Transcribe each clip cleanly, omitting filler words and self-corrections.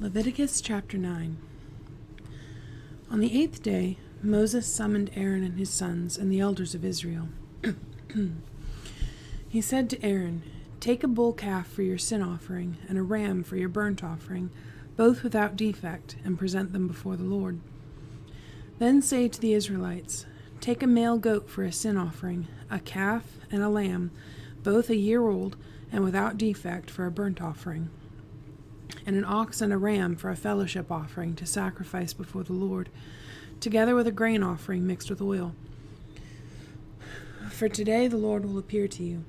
Leviticus chapter 9. On the 8th day, Moses summoned Aaron and his sons and the elders of Israel. He said to Aaron, "Take a bull calf for your sin offering and a ram for your burnt offering, both without defect, and present them before the Lord. Then say to the Israelites, take a male goat for a sin offering, a calf and a lamb, both a year old and without defect for a burnt offering, and an ox and a ram for a fellowship offering to sacrifice before the Lord, together with a grain offering mixed with oil. For today the Lord will appear to you."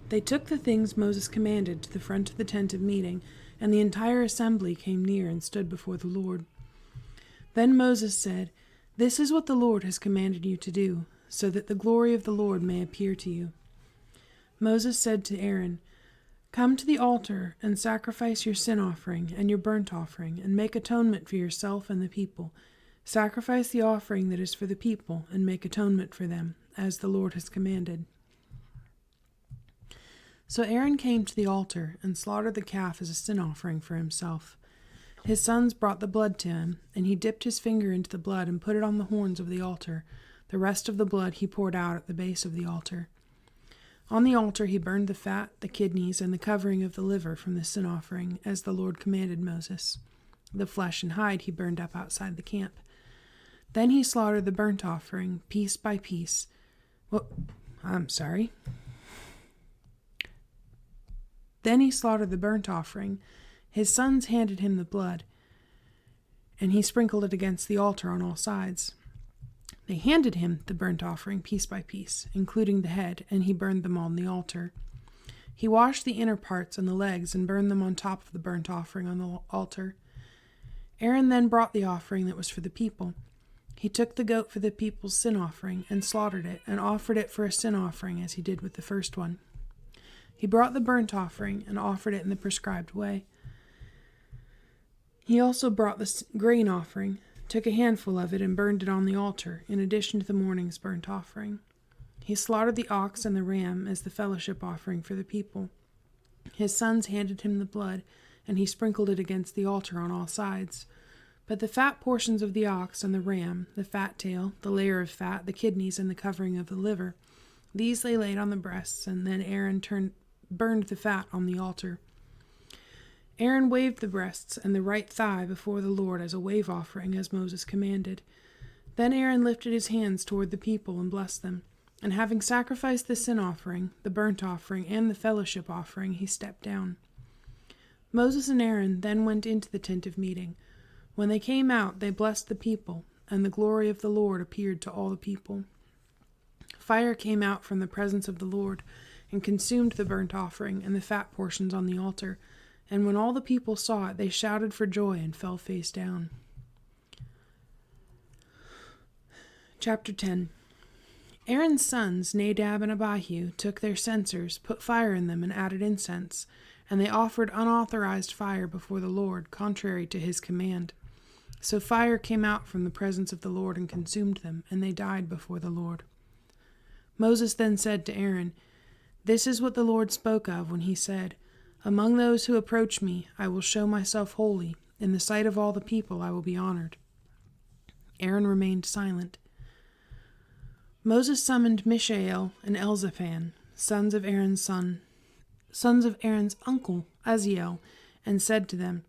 They took the things Moses commanded to the front of the tent of meeting, and the entire assembly came near and stood before the Lord. Then Moses said, "This is what the Lord has commanded you to do, so that the glory of the Lord may appear to you." Moses said to Aaron, "Come to the altar and sacrifice your sin offering and your burnt offering, and make atonement for yourself and the people. Sacrifice the offering that is for the people, and make atonement for them, as the Lord has commanded." So Aaron came to the altar and slaughtered the calf as a sin offering for himself. His sons brought the blood to him, and he dipped his finger into the blood and put it on the horns of the altar. The rest of the blood he poured out at the base of the altar. On the altar he burned the fat, the kidneys, and the covering of the liver from the sin offering, as the Lord commanded Moses. The flesh and hide he burned up outside the camp. Then he slaughtered the burnt offering, piece by piece. Then he slaughtered the burnt offering. His sons handed him the blood, and he sprinkled it against the altar on all sides. They handed him the burnt offering piece by piece, including the head, and he burned them on the altar. He washed the inner parts and the legs and burned them on top of the burnt offering on the altar. Aaron then brought the offering that was for the people. He took the goat for the people's sin offering and slaughtered it and offered it for a sin offering as he did with the first one. He brought the burnt offering and offered it in the prescribed way. He also brought the grain offering, took a handful of it and burned it on the altar, in addition to the morning's burnt offering. He slaughtered the ox and the ram as the fellowship offering for the people. His sons handed him the blood, and he sprinkled it against the altar on all sides. But the fat portions of the ox and the ram, the fat tail, the layer of fat, the kidneys, and the covering of the liver, these they laid on the breasts, and then Aaron burned the fat on the altar. Aaron waved the breasts and the right thigh before the Lord as a wave offering, as Moses commanded. Then Aaron lifted his hands toward the people and blessed them. And having sacrificed the sin offering, the burnt offering, and the fellowship offering, he stepped down. Moses and Aaron then went into the tent of meeting. When they came out, they blessed the people, and the glory of the Lord appeared to all the people. Fire came out from the presence of the Lord, and consumed the burnt offering and the fat portions on the altar. And when all the people saw it, they shouted for joy and fell face down. Chapter 10. Aaron's sons, Nadab and Abihu, took their censers, put fire in them, and added incense, and they offered unauthorized fire before the Lord, contrary to his command. So fire came out from the presence of the Lord and consumed them, and they died before the Lord. Moses then said to Aaron, "This is what the Lord spoke of when he said, 'Among those who approach me, I will show myself holy. In the sight of all the people, I will be honored.'" Aaron remained silent. Moses summoned Mishael and Elzaphan, sons of Aaron's uncle, Uzziel, and said to them,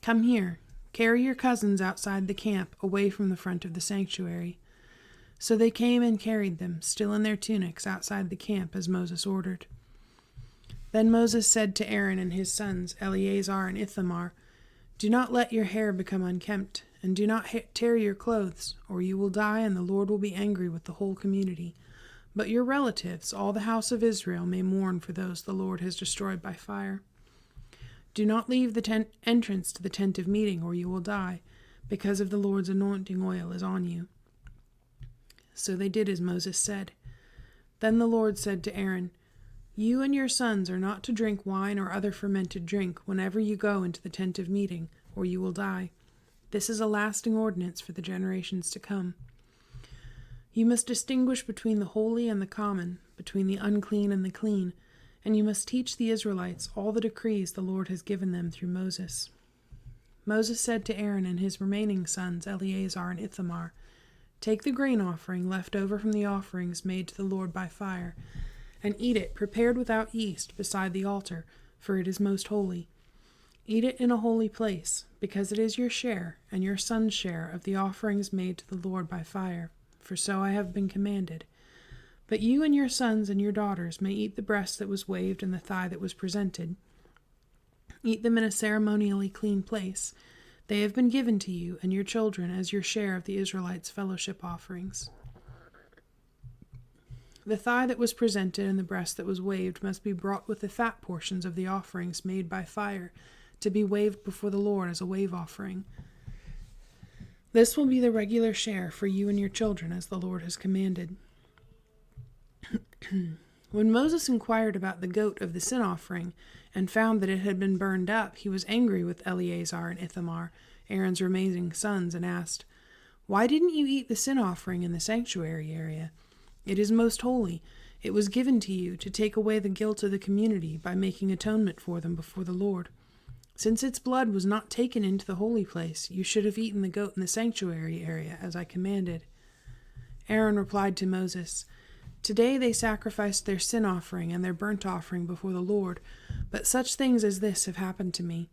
"Come here, carry your cousins outside the camp, away from the front of the sanctuary." So they came and carried them, still in their tunics, outside the camp, as Moses ordered. Then Moses said to Aaron and his sons, Eleazar and Ithamar, "Do not let your hair become unkempt, and do not tear your clothes, or you will die, and the Lord will be angry with the whole community. But your relatives, all the house of Israel, may mourn for those the Lord has destroyed by fire. Do not leave the entrance to the tent of meeting, or you will die, because of the Lord's anointing oil is on you." So they did as Moses said. Then the Lord said to Aaron, "You and your sons are not to drink wine or other fermented drink whenever you go into the tent of meeting, or you will die. This is a lasting ordinance for the generations to come. You must distinguish between the holy and the common, between the unclean and the clean, and you must teach the Israelites all the decrees the Lord has given them through Moses." Moses said to Aaron and his remaining sons, Eleazar and Ithamar, "Take the grain offering left over from the offerings made to the Lord by fire, and eat it prepared without yeast beside the altar, for it is most holy. Eat it in a holy place, because it is your share and your son's share of the offerings made to the Lord by fire, for so I have been commanded. But you and your sons and your daughters may eat the breast that was waved and the thigh that was presented. Eat them in a ceremonially clean place. They have been given to you and your children as your share of the Israelites' fellowship offerings. The thigh that was presented and the breast that was waved must be brought with the fat portions of the offerings made by fire, to be waved before the Lord as a wave offering. This will be the regular share for you and your children, as the Lord has commanded." When Moses inquired about the goat of the sin offering, and found that it had been burned up, he was angry with Eleazar and Ithamar, Aaron's remaining sons, and asked, "Why didn't you eat the sin offering in the sanctuary area? It is most holy. It was given to you to take away the guilt of the community by making atonement for them before the Lord. Since its blood was not taken into the holy place, you should have eaten the goat in the sanctuary area, as I commanded." Aaron replied to Moses, "Today they sacrificed their sin offering and their burnt offering before the Lord, but such things as this have happened to me.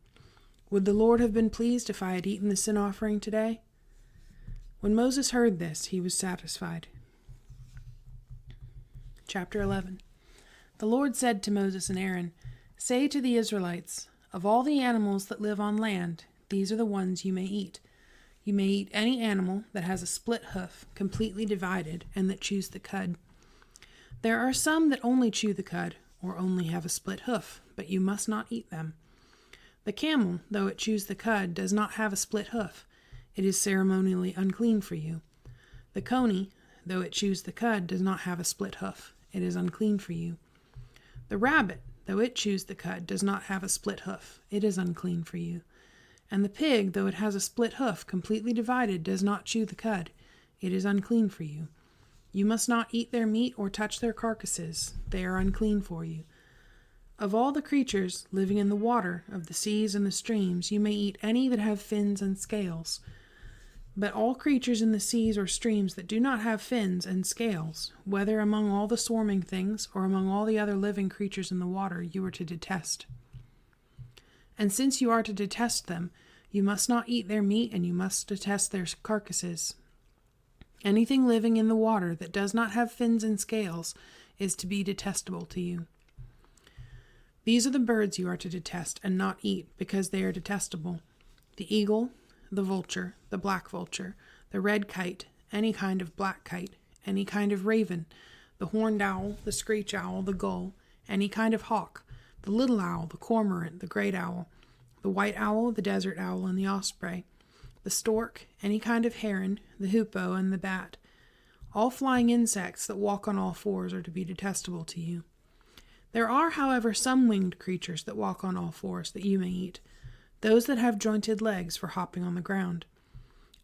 Would the Lord have been pleased if I had eaten the sin offering today?" When Moses heard this, he was satisfied. Chapter 11. The Lord said to Moses and Aaron, "Say to the Israelites, of all the animals that live on land, these are the ones you may eat. You may eat any animal that has a split hoof, completely divided, and that chews the cud. There are some that only chew the cud, or only have a split hoof, but you must not eat them. The camel, though it chews the cud, does not have a split hoof. It is ceremonially unclean for you. The coney, though it chews the cud, does not have a split hoof. It is unclean for you. The rabbit, though it chews the cud, does not have a split hoof. It is unclean for you. And the pig, though it has a split hoof, completely divided, does not chew the cud. It is unclean for you. You must not eat their meat or touch their carcasses. They are unclean for you. Of all the creatures living in the water, of the seas and the streams, you may eat any that have fins and scales. But all creatures in the seas or streams that do not have fins and scales, whether among all the swarming things or among all the other living creatures in the water, you are to detest. And since you are to detest them, you must not eat their meat, and you must detest their carcasses. Anything living in the water that does not have fins and scales is to be detestable to you. These are the birds you are to detest and not eat, because they are detestable: the eagle, the vulture, the black vulture, the red kite, any kind of black kite, any kind of raven, the horned owl, the screech owl, the gull, any kind of hawk, the little owl, the cormorant, the great owl, the white owl, the desert owl, and the osprey, the stork, any kind of heron, the hoopoe, and the bat. All flying insects that walk on all fours are to be detestable to you. There are, however, some winged creatures that walk on all fours that you may eat, those that have jointed legs for hopping on the ground.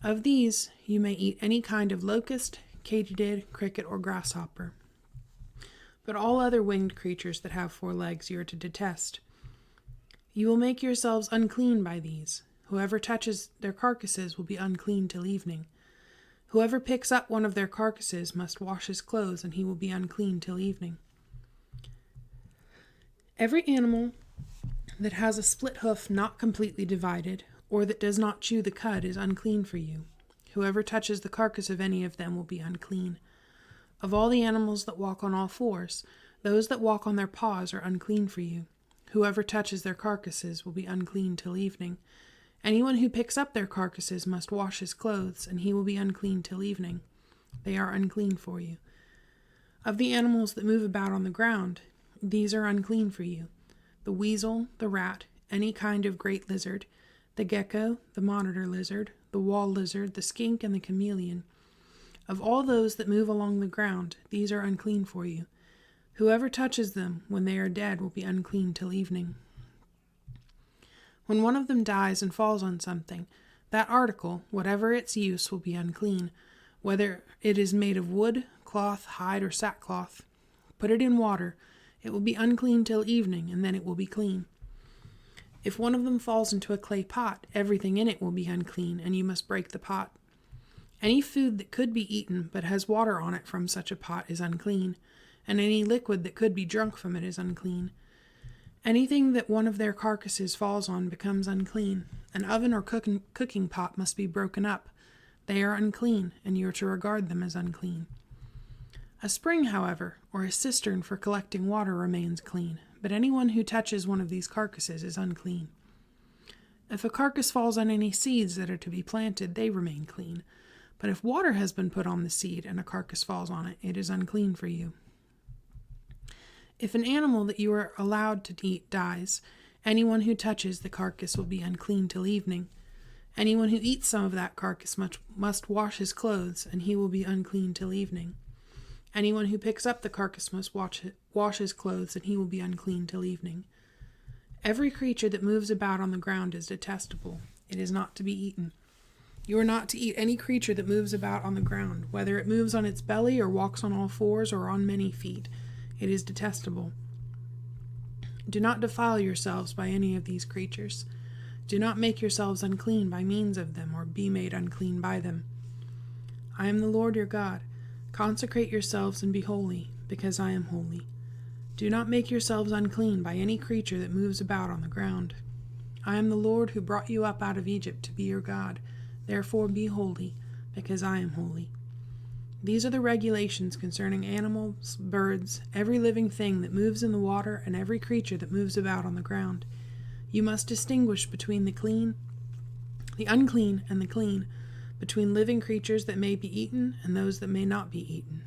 Of these you may eat any kind of locust, katydid, cricket, or grasshopper. But all other winged creatures that have 4 legs you are to detest. You will make yourselves unclean by these. Whoever touches their carcasses will be unclean till evening. Whoever picks up one of their carcasses must wash his clothes, and he will be unclean till evening. Every animal that has a split hoof not completely divided, or that does not chew the cud, is unclean for you. Whoever touches the carcass of any of them will be unclean. Of all the animals that walk on all fours, those that walk on their paws are unclean for you. Whoever touches their carcasses will be unclean till evening. Anyone who picks up their carcasses must wash his clothes, and he will be unclean till evening. They are unclean for you. Of the animals that move about on the ground, these are unclean for you: the weasel, the rat, any kind of great lizard, the gecko, the monitor lizard, the wall lizard, the skink, and the chameleon. Of all those that move along the ground, these are unclean for you. Whoever touches them when they are dead will be unclean till evening. When one of them dies and falls on something, that article, whatever its use, will be unclean, whether it is made of wood, cloth, hide, or sackcloth. Put it in water. It will be unclean till evening, and then it will be clean. If one of them falls into a clay pot, everything in it will be unclean, and you must break the pot. Any food that could be eaten but has water on it from such a pot is unclean, and any liquid that could be drunk from it is unclean. Anything that one of their carcasses falls on becomes unclean. An oven or cooking pot must be broken up. They are unclean, and you are to regard them as unclean. A spring, however, or a cistern for collecting water remains clean, but anyone who touches one of these carcasses is unclean. If a carcass falls on any seeds that are to be planted, they remain clean. But if water has been put on the seed and a carcass falls on it, it is unclean for you. If an animal that you are allowed to eat dies, anyone who touches the carcass will be unclean till evening. Anyone who eats some of that carcass must wash his clothes, and he will be unclean till evening. Anyone who picks up the carcass must wash his clothes, and he will be unclean till evening. Every creature that moves about on the ground is detestable. It is not to be eaten. You are not to eat any creature that moves about on the ground, whether it moves on its belly or walks on all fours or on many feet. It is detestable. Do not defile yourselves by any of these creatures. Do not make yourselves unclean by means of them, or be made unclean by them. I am the Lord your God. Consecrate yourselves and be holy, because I am holy. Do not make yourselves unclean by any creature that moves about on the ground. I am the Lord who brought you up out of Egypt to be your God. Therefore be holy, because I am holy. These are the regulations concerning animals, birds, every living thing that moves in the water, and every creature that moves about on the ground. You must distinguish between the unclean, and the clean, between living creatures that may be eaten and those that may not be eaten.